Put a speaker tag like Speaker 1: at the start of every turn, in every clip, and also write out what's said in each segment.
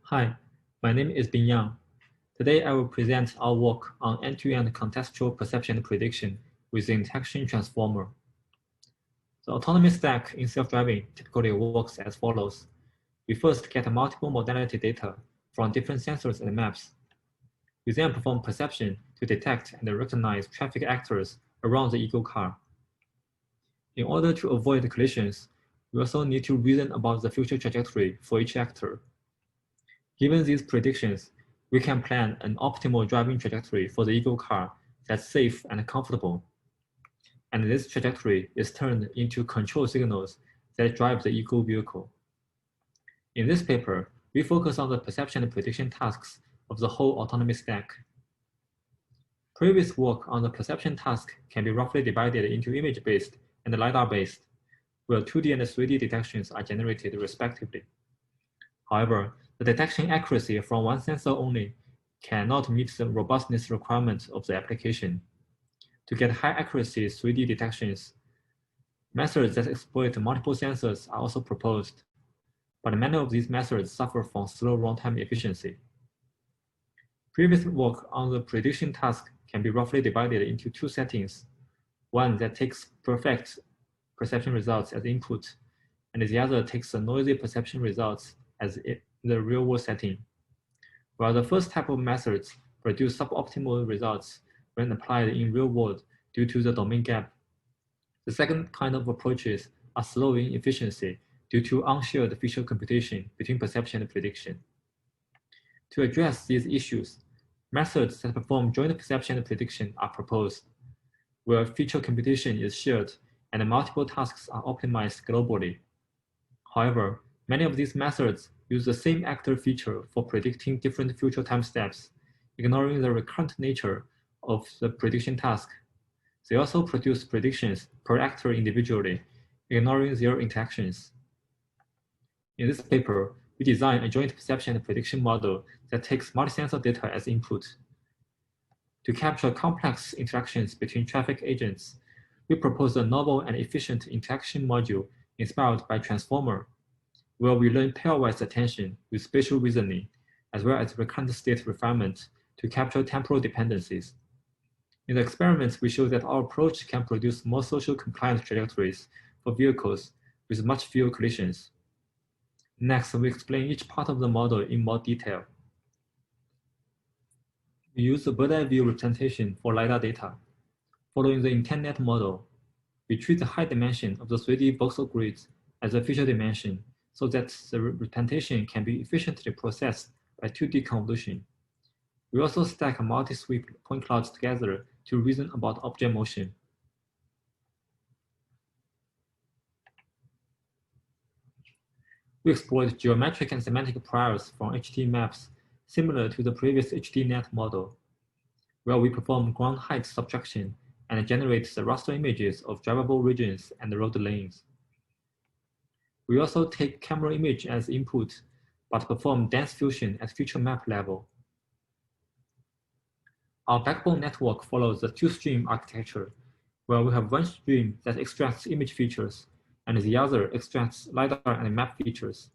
Speaker 1: Hi, my name is Bin Yang. Today I will present our work on end-to-end contextual perception prediction with the interaction transformer. The autonomy stack in self-driving typically works as follows. We first get multiple modality data from different sensors and maps. We then perform perception to detect and recognize traffic actors around the ego car. In order to avoid collisions, we also need to reason about the future trajectory for each actor. Given these predictions, we can plan an optimal driving trajectory for the ego car that's safe and comfortable. And this trajectory is turned into control signals that drive the ego vehicle. In this paper, we focus on the perception and prediction tasks of the whole autonomy stack. Previous work on the perception task can be roughly divided into image-based and LiDAR-based, where 2D and 3D detections are generated respectively. However, the detection accuracy from one sensor only cannot meet the robustness requirements of the application. To get high accuracy 3D detections, methods that exploit multiple sensors are also proposed, but many of these methods suffer from slow runtime efficiency. Previous work on the prediction task can be roughly divided into two settings, one that takes perfect perception results as input, and the other takes the noisy perception results as the real-world setting. While the first type of methods produce suboptimal results when applied in real world due to the domain gap, the second kind of approaches are slow in efficiency due to unshared feature computation between perception and prediction. To address these issues, methods that perform joint perception and prediction are proposed, where feature computation is shared and multiple tasks are optimized globally. However, many of these methods use the same actor feature for predicting different future time steps, ignoring the recurrent nature of the prediction task. They also produce predictions per actor individually, ignoring their interactions. In this paper, we design a joint perception and prediction model that takes multi-sensor data as input. To capture complex interactions between traffic agents, we propose a novel and efficient interaction module inspired by transformer, where we learn pairwise attention with spatial reasoning, as well as recurrent state refinement to capture temporal dependencies. In the experiments, we show that our approach can produce more social compliant trajectories for vehicles with much fewer collisions. Next, we explain each part of the model in more detail. We use the bird's-eye view representation for LiDAR data. Following the IntentNet model, we treat the height dimension of the 3D voxel grids as a feature dimension so that the representation can be efficiently processed by 2D convolution. We also stack multi-sweep point clouds together to reason about object motion. We exploit geometric and semantic priors from HD maps similar to the previous HDNet model, where we perform ground height subtraction and generate the raster images of drivable regions and road lanes. We also take camera image as input, but perform dense fusion at feature map level. Our backbone network follows the two-stream architecture, where we have one stream that extracts image features, and the other extracts LiDAR and map features.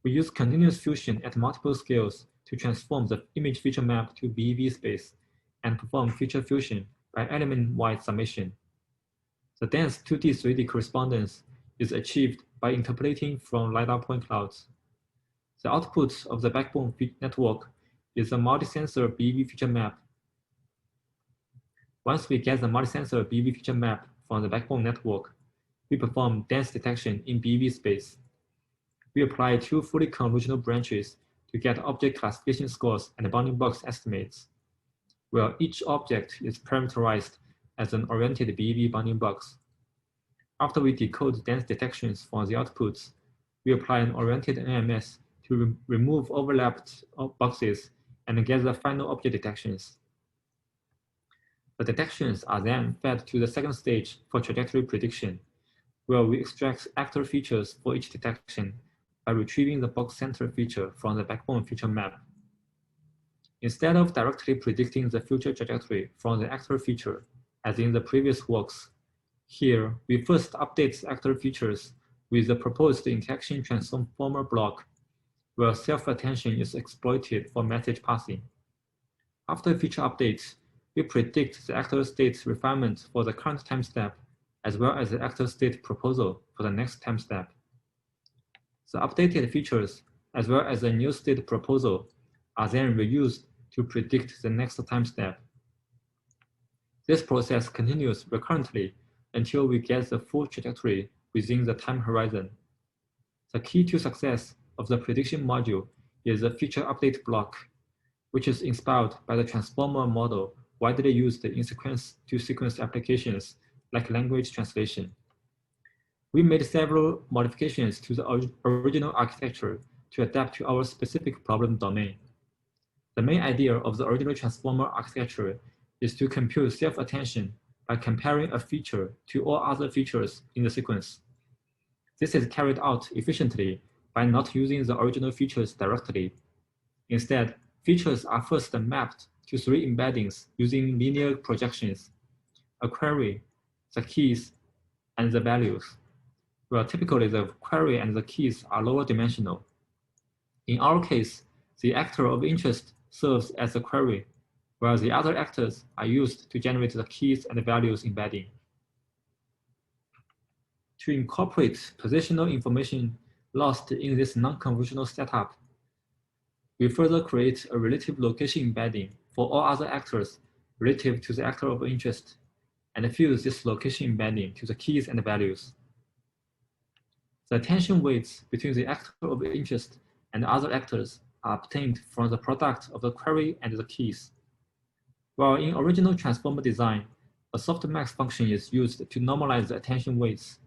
Speaker 1: We use continuous fusion at multiple scales to transform the image feature map to BEV space and perform feature fusion by element-wide summation. The dense 2D 3D correspondence is achieved by interpolating from LiDAR point clouds. The output of the backbone network is a multi-sensor BEV feature map. Once we get the multi-sensor BEV feature map from the backbone network, we perform dense detection in BEV space. We apply two fully convolutional branches to get object classification scores and bounding box estimates, where each object is parameterized as an oriented BEV bounding box. After we decode dense detections from the outputs, we apply an oriented NMS to remove overlapped boxes and get the final object detections. The detections are then fed to the second stage for trajectory prediction, where we extract actor features for each detection by retrieving the box center feature from the backbone feature map. Instead of directly predicting the future trajectory from the actor feature, as in the previous works, here we first update the actor features with the proposed interaction transformer block where self-attention is exploited for message passing. After feature updates, we predict the actor state refinement for the current time step, as well as the actor state proposal for the next time step. The updated features, as well as the new state proposal, are then reused to predict the next time step. This process continues recurrently until we get the full trajectory within the time horizon. The key to success of the prediction module is the feature update block, which is inspired by the transformer model widely used in sequence-to-sequence applications like language translation. We made several modifications to the original architecture to adapt to our specific problem domain. The main idea of the original transformer architecture is to compute self-attention by comparing a feature to all other features in the sequence. This is carried out efficiently by not using the original features directly. Instead, features are first mapped to 3 embeddings using linear projections: a query, the keys, and the values, where typically the query and the keys are lower dimensional. In our case, the actor of interest serves as a query, while the other actors are used to generate the keys and values embedding. To incorporate positional information lost in this non-convolutional setup, we further create a relative location embedding for all other actors relative to the actor of interest, and fuse this location embedding to the keys and values. The attention weights between the actor of interest and other actors are obtained from the product of the query and the keys. While in original transformer design, a softmax function is used to normalize the attention weights.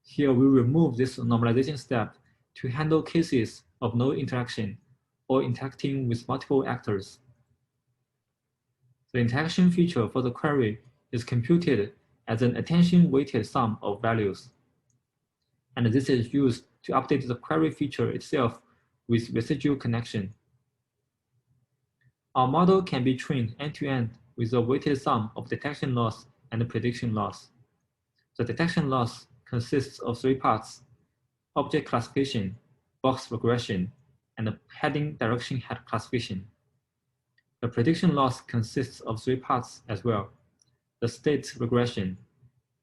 Speaker 1: Here we remove this normalization step to handle cases of no interaction or interacting with multiple actors. The interaction feature for the query is computed as an attention-weighted sum of values, and this is used to update the query feature itself with residual connection. Our model can be trained end-to-end with a weighted sum of detection loss and prediction loss. The detection loss consists of 3 parts: object classification, box regression, and heading direction head classification. The prediction loss consists of 3 parts as well: the state regression,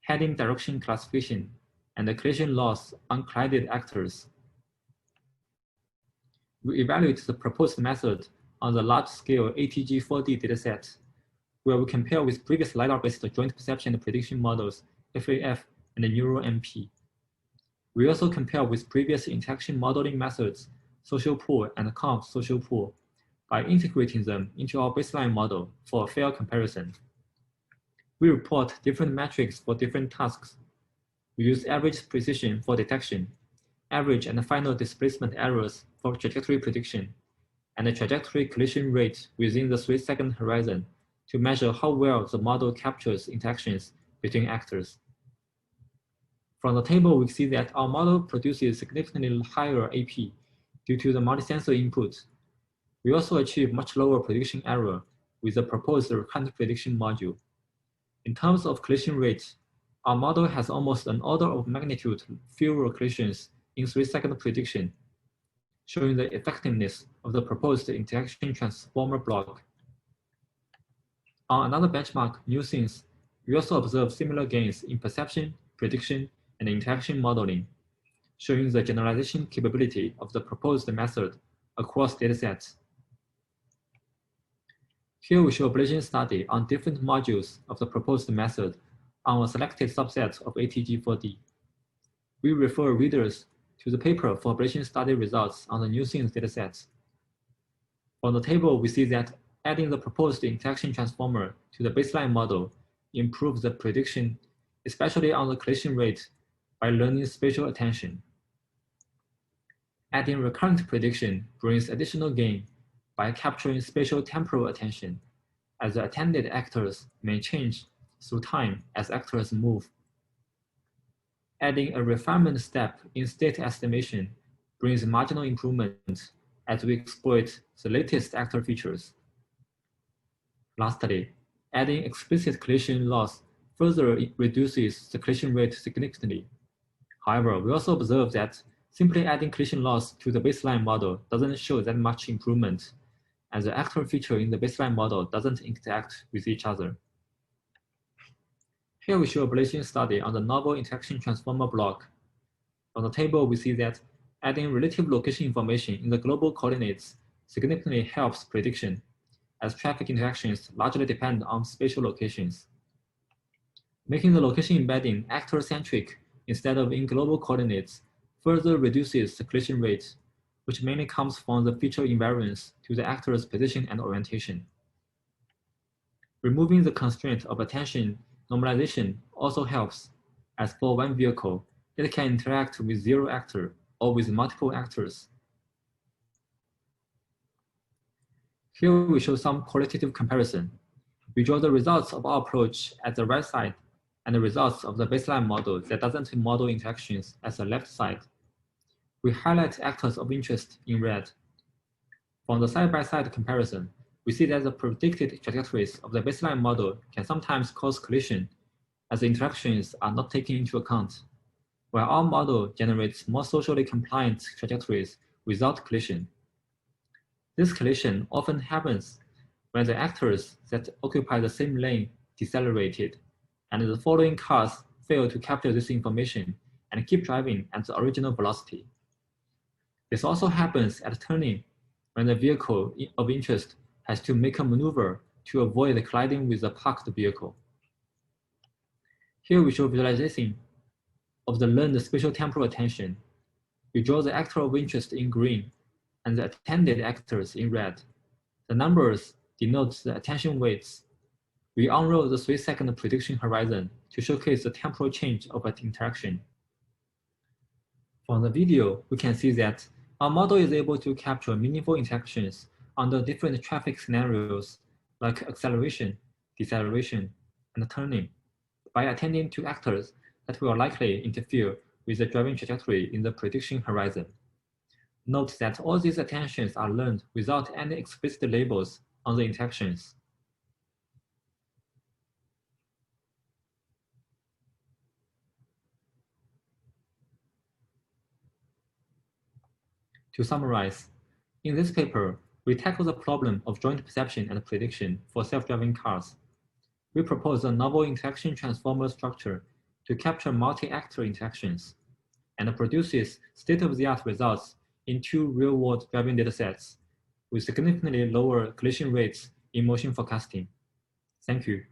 Speaker 1: heading direction classification, and the collision loss on collided actors. We evaluate the proposed method on the large-scale ATG4D dataset, where we compare with previous LiDAR-based joint perception and prediction models, FAF and NeuroMP. We also compare with previous interaction modeling methods, social pool and conv social pool, by integrating them into our baseline model for a fair comparison. We report different metrics for different tasks. We use average precision for detection, average and final displacement errors for trajectory prediction, and the trajectory collision rate within the 3-second horizon to measure how well the model captures interactions between actors. From the table, we see that our model produces significantly higher AP due to the multi-sensor input. We also achieve much lower prediction error with the proposed recurrent prediction module. In terms of collision rate, our model has almost an order of magnitude fewer collisions in 3-second prediction, showing the effectiveness of the proposed interaction transformer block. On another benchmark, new scenes, we also observe similar gains in perception, prediction, and interaction modeling, showing the generalization capability of the proposed method across datasets. Here we show Ablation study on different modules of the proposed method on a selected subset of ATG4D. We refer readers to the paper for Ablation study results on the new scenes datasets. From the table, we see that adding the proposed interaction transformer to the baseline model improves the prediction, especially on the collision rate, by learning spatial attention. Adding recurrent prediction brings additional gain by capturing spatial temporal attention, as the attended actors may change through time as actors move. Adding a refinement step in state estimation brings marginal improvement as we exploit the latest actor features. Lastly, adding explicit collision loss further reduces the collision rate significantly. However, we also observe that Simply adding collision loss to the baseline model doesn't show that much improvement, as the actor feature in the baseline model doesn't interact with each other. Here we show a Ablation study on the novel interaction transformer block. From the table, we see that adding relative location information in the global coordinates significantly helps prediction, as traffic interactions largely depend on spatial locations. Making the location embedding actor-centric instead of in global coordinates further reduces the collision rate, which mainly comes from the feature invariance to the actor's position and orientation. Removing the constraint of attention normalization also helps, as for one vehicle, it can interact with zero actor or with multiple actors. Here we show some qualitative comparison. We draw the results of our approach at the right side and the results of the baseline model that doesn't model interactions as the left side. We highlight actors of interest in red. From the side-by-side comparison, we see that the predicted trajectories of the baseline model can sometimes cause collision as the interactions are not taken into account, while our model generates more socially compliant trajectories without collision. This collision often happens when the actors that occupy the same lane decelerated, and the following cars fail to capture this information and keep driving at the original velocity. This also happens at turning when the vehicle of interest has to make a maneuver to avoid colliding with the parked vehicle. Here we show visualization of the learned spatial temporal attention. We draw the actor of interest in green and the attended actors in red. The numbers denote the attention weights. We unroll the 3-second prediction horizon to showcase the temporal change of an interaction. From the video, we can see that our model is able to capture meaningful interactions under different traffic scenarios like acceleration, deceleration, and turning by attending to actors that will likely interfere with the driving trajectory in the prediction horizon. Note that all these attentions are learned without any explicit labels on the interactions. To summarize, in this paper, we tackle the problem of joint perception and prediction for self-driving cars. We propose a novel interaction transformer structure to capture multi-actor interactions and produces state-of-the-art results in 2 real-world driving datasets with significantly lower collision rates in motion forecasting. Thank you.